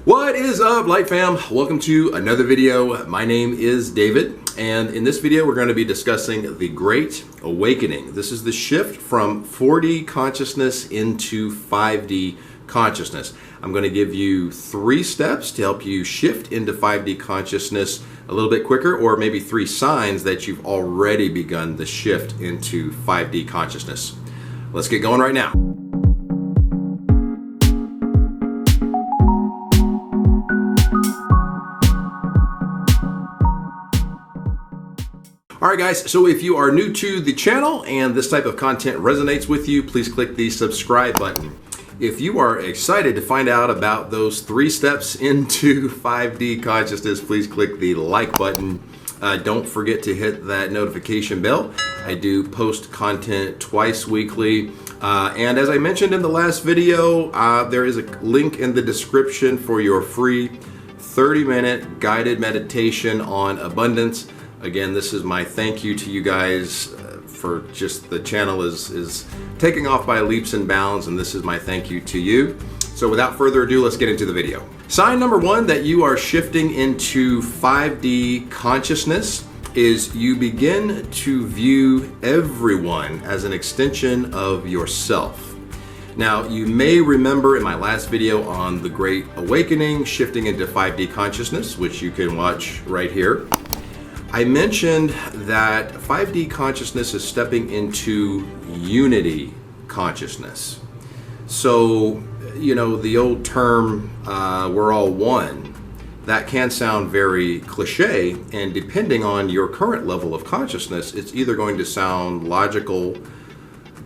What is up, Light Fam? Welcome to another video. My name is David, and in this video we're going to be discussing the Great Awakening. This is the shift from 4D consciousness into 5D consciousness. I'm going to give you 3 steps to help you shift into 5D consciousness a little bit quicker, or maybe 3 signs that you've already begun the shift into 5D consciousness. Let's get going right now. Alright guys, so if you are new to the channel and this type of content resonates with you, please click the subscribe button. If you are excited to find out about those 3 steps into 5D consciousness, please click the like button. Don't forget to hit that notification bell. I do post content twice weekly. And as I mentioned in the last video, there is a link in the description for your free 30-minute guided meditation on abundance. Again, this is my thank you to you guys for just the channel is taking off by leaps and bounds, and this is my thank you to you. So without further ado, let's get into the video. Sign number 1 that you are shifting into 5D consciousness is you begin to view everyone as an extension of yourself. Now, you may remember in my last video on the Great Awakening, shifting into 5D consciousness, which you can watch right here, I mentioned that 5D consciousness is stepping into unity consciousness. So, you know, the old term, we're all one, that can sound very cliche, and depending on your current level of consciousness, it's either going to sound logical,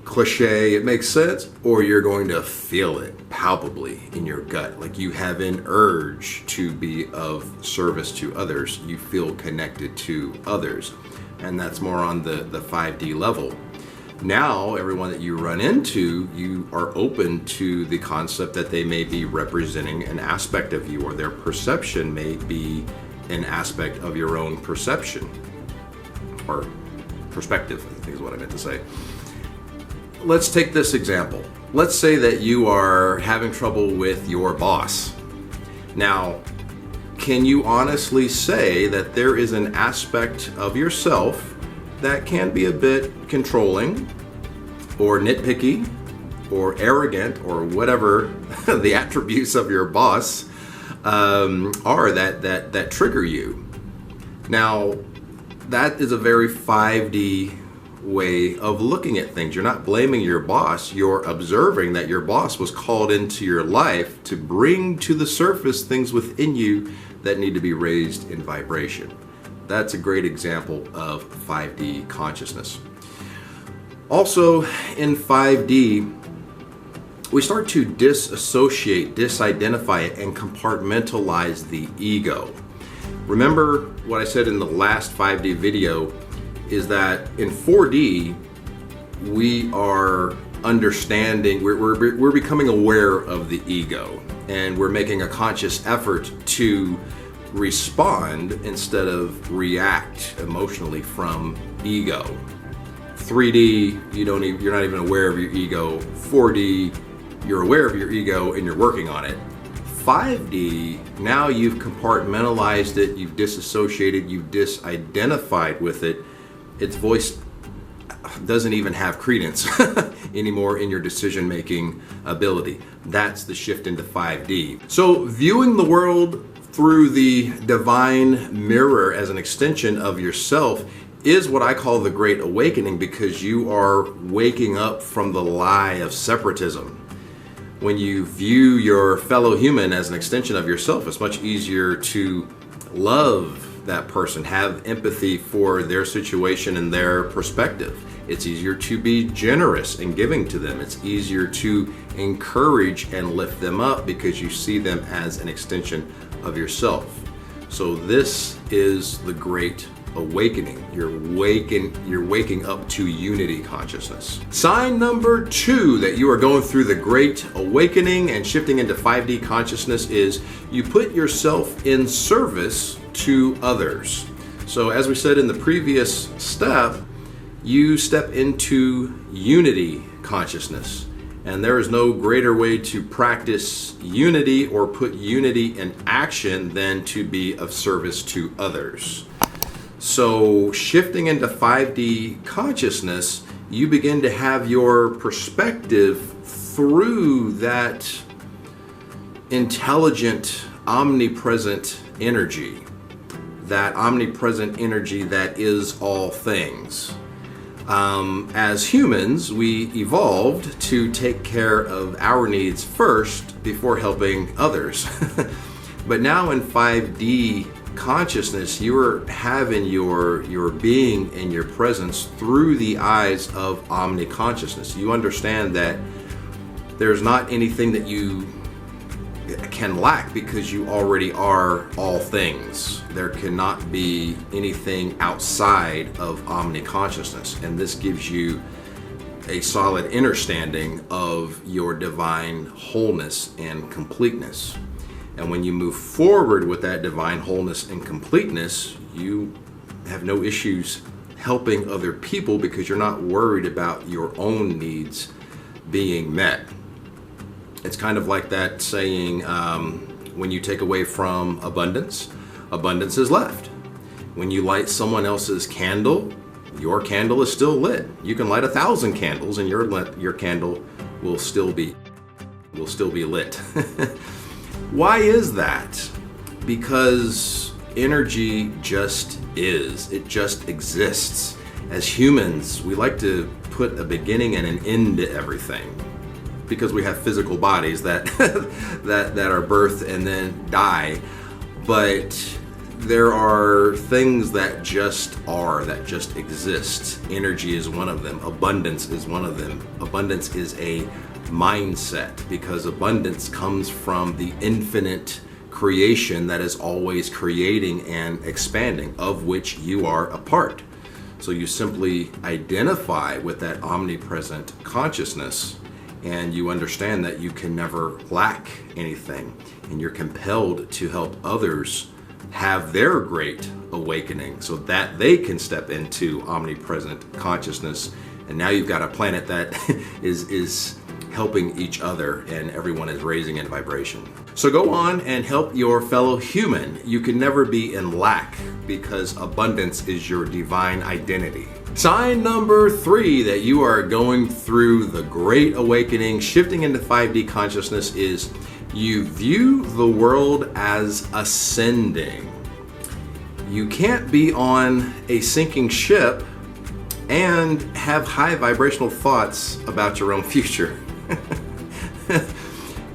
cliche, it makes sense, or you're going to feel it palpably in your gut, like you have an urge to be of service to others. You feel connected to others, and that's more on the 5D level. Now, everyone that you run into, you are open to the concept that they may be representing an aspect of you, or their perception may be an aspect of your own perception, or perspective, I think is what I meant to say. Let's take this example. Let's say that you are having trouble with your boss. Now, can you honestly say that there is an aspect of yourself that can be a bit controlling or nitpicky or arrogant or whatever the attributes of your boss are that trigger you? Now, that is a very 5D way of looking at things. You're not blaming your boss, you're observing that your boss was called into your life to bring to the surface things within you that need to be raised in vibration. That's a great example of 5D consciousness. Also, in 5D, we start to disassociate, disidentify, and compartmentalize the ego. Remember what I said in the last 5D video is that in 4D, we are understanding, we're becoming aware of the ego, and we're making a conscious effort to respond instead of react emotionally from ego. 3D, you're not even aware of your ego. 4D, you're aware of your ego and you're working on it. 5D, now you've compartmentalized it, you've disassociated, you've disidentified with it. Its voice doesn't even have credence anymore in your decision-making ability. That's the shift into 5D. So viewing the world through the divine mirror as an extension of yourself is what I call the Great Awakening, because you are waking up from the lie of separatism. When you view your fellow human as an extension of yourself, it's much easier to love that person, have empathy for their situation and their perspective. It's easier to be generous in giving to them. It's easier to encourage and lift them up because you see them as an extension of yourself. So this is the Great Awakening. You're waking up to unity consciousness. Sign number 2 that you are going through the Great Awakening and shifting into 5D consciousness is you put yourself in service to others. So as we said in the previous step, you step into unity consciousness. And there is no greater way to practice unity or put unity in action than to be of service to others. So shifting into 5D consciousness, you begin to have your perspective through that intelligent, omnipresent energy. That omnipresent energy that is all things. As humans, we evolved to take care of our needs first before helping others. But now in 5D consciousness, you're having your being and your presence through the eyes of omniconsciousness. You understand that there's not anything that you can lack because you already are all things. There cannot be anything outside of omniconsciousness, and this gives you a solid understanding of your divine wholeness and completeness. And when you move forward with that divine wholeness and completeness, you have no issues helping other people because you're not worried about your own needs being met. It's kind of like that saying, when you take away from abundance, abundance is left. When you light someone else's candle, your candle is still lit. You can light 1,000 candles and your candle will still be lit. Why is that? Because energy just is. It just exists. As humans, we like to put a beginning and an end to everything, because we have physical bodies that that are birthed and then die. But there are things that just are, that just exist. Energy is one of them. Abundance is one of them. Abundance is a mindset, because abundance comes from the infinite creation that is always creating and expanding, of which you are a part. So you simply identify with that omnipresent consciousness, and you understand that you can never lack anything, and you're compelled to help others have their great awakening so that they can step into omnipresent consciousness. And now you've got a planet that is helping each other, and everyone is raising in vibration. So go on and help your fellow human. You can never be in lack, because abundance is your divine identity. Sign number 3 that you are going through the Great Awakening, shifting into 5D consciousness, is you view the world as ascending. You can't be on a sinking ship and have high vibrational thoughts about your own future.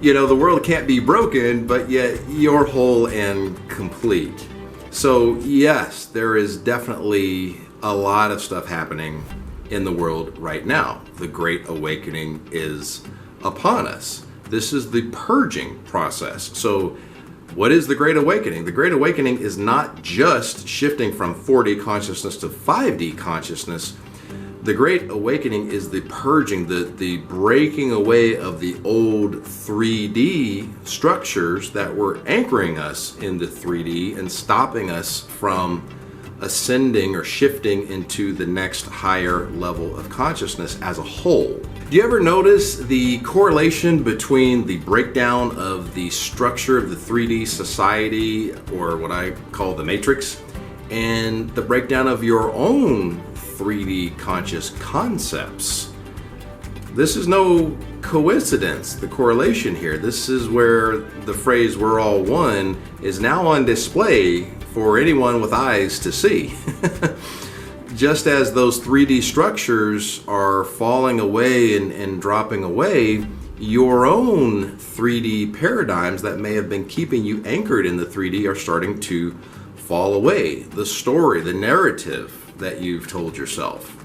You know, the world can't be broken, but yet you're whole and complete. So yes, there is definitely a lot of stuff happening in the world right now. The Great Awakening is upon us. This is the purging process. So what is the Great Awakening? The Great Awakening is not just shifting from 4D consciousness to 5D consciousness. The Great Awakening is the purging, the breaking away of the old 3D structures that were anchoring us in the 3D and stopping us from ascending or shifting into the next higher level of consciousness as a whole. Do you ever notice the correlation between the breakdown of the structure of the 3D society, or what I call the matrix, and the breakdown of your own 3D conscious concepts? This is no coincidence, the correlation here. This is where the phrase "we're all one" is now on display for anyone with eyes to see. Just as those 3D structures are falling away and dropping away, your own 3D paradigms that may have been keeping you anchored in the 3D are starting to fall away. The story, the narrative that you've told yourself,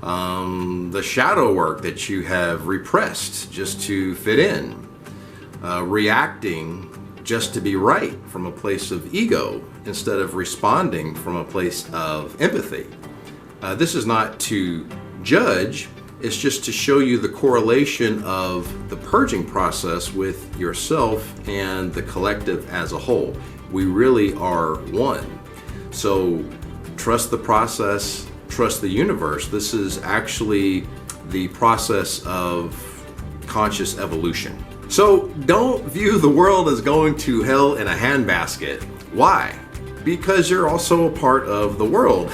the shadow work that you have repressed just to fit in, reacting just to be right from a place of ego instead of responding from a place of empathy. This is not to judge, it's just to show you the correlation of the purging process with yourself and the collective as a whole. We really are one. So trust the process, trust the universe. This is actually the process of conscious evolution. So don't view the world as going to hell in a handbasket. Why? Because you're also a part of the world.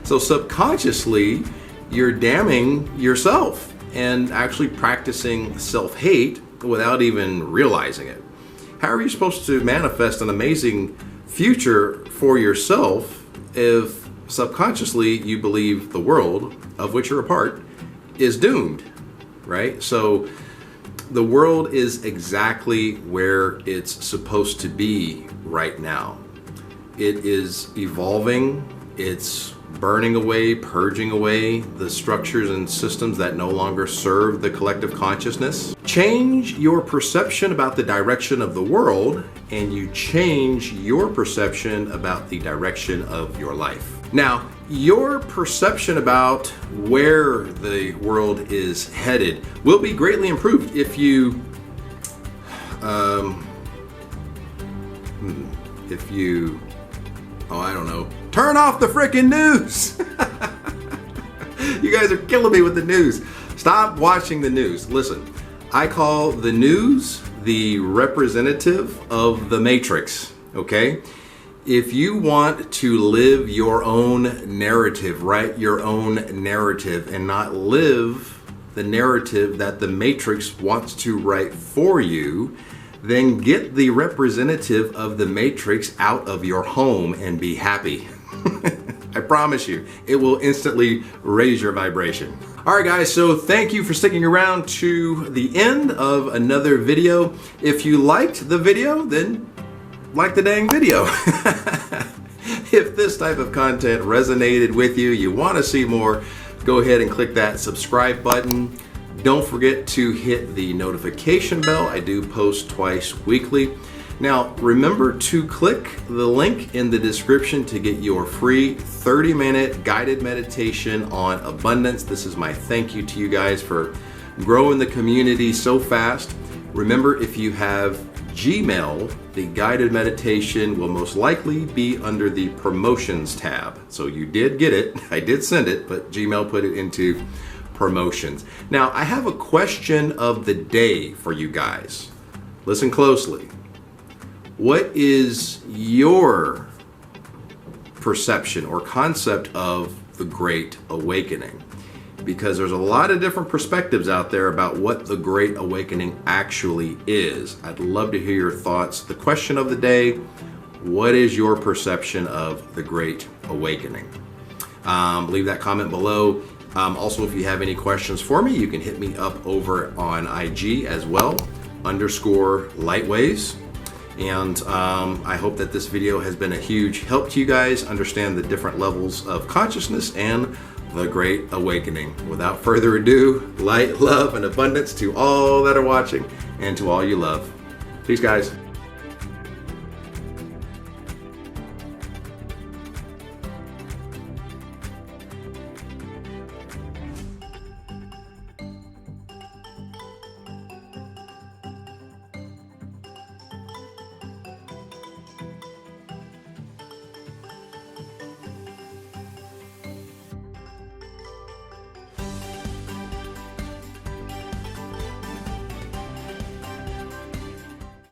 So subconsciously, you're damning yourself and actually practicing self-hate without even realizing it. How are you supposed to manifest an amazing future for yourself if subconsciously you believe the world of which you're a part is doomed, right? So the world is exactly where it's supposed to be right now. It is evolving, it's burning away, purging away the structures and systems that no longer serve the collective consciousness. Change your perception about the direction of the world, and you change your perception about the direction of your life. Now, your perception about where the world is headed will be greatly improved if you turn off the frickin' news. You guys are killing me with the news. Stop watching the news. Listen, I call the news the representative of the matrix, okay? If you want to live your own narrative, write your own narrative, and not live the narrative that the matrix wants to write for you, then get the representative of the matrix out of your home and be happy. I promise you, it will instantly raise your vibration. All right, guys, so thank you for sticking around to the end of another video. If you liked the video, then like the dang video. If this type of content resonated with you, you want to see more, go ahead and click that subscribe button. Don't forget to hit the notification bell. I do post twice weekly. Now, remember to click the link in the description to get your free 30-minute guided meditation on abundance. This is my thank you to you guys for growing the community so fast. Remember, if you have Gmail, the guided meditation will most likely be under the promotions tab. So you did get it. I did send it, but Gmail put it into promotions. Now, I have a question of the day for you guys. Listen closely. What is your perception or concept of the Great Awakening? Because there's a lot of different perspectives out there about what the Great Awakening actually is. I'd love to hear your thoughts. The question of the day, what is your perception of the Great Awakening? Leave that comment below. Also, if you have any questions for me, you can hit me up over on IG as well, _Lightwaves. And I hope that this video has been a huge help to you guys understand the different levels of consciousness and the Great Awakening. Without further ado, light, love, and abundance to all that are watching and to all you love. Peace, guys.